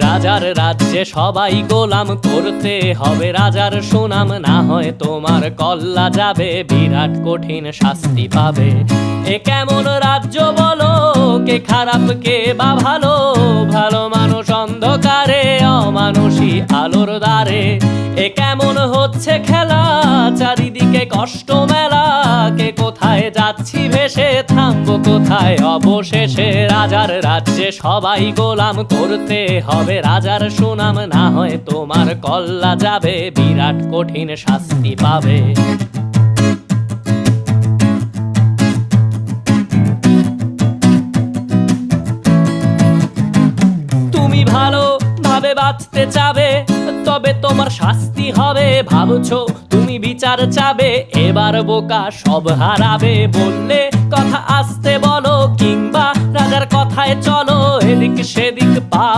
রাজার রাজ্যে সবাই গোলাম, করতে হবে রাজার সুনাম, না হয় তোমার কল্লা যাবে, বিরাট কঠিন শাস্তি পাবে। এ কেমন রাজ্য বলো, কে খারাপ কে বা ভালো, ভালো মানুষ অন্ধকারে, অমানুষী আলোর দ্বারে। এ কেমন হচ্ছে খেলা, চারিদিকে কষ্ট মেলা, কে কোথায় যাচ্ছি ভেসে, থামবো কোথায় অবশেষে। রাজার রাজ্যে সবাই গোলাম, করতে হবে রাজার সুনাম, না হয় তোমার কল্লা যাবে, বিরাট কঠিন শাস্তি পাবে। তুমি ভালো ভাবে বাঁচতে চাবে, তবে তোমার শাস্তি হবে। ভাবছো তুমি বিচার চাবে, এবার বোকা সব হারাবে। বললে কথা আস্তে বলো, কিংবা রাজার কথায় চলো, এদিক সেদিক পা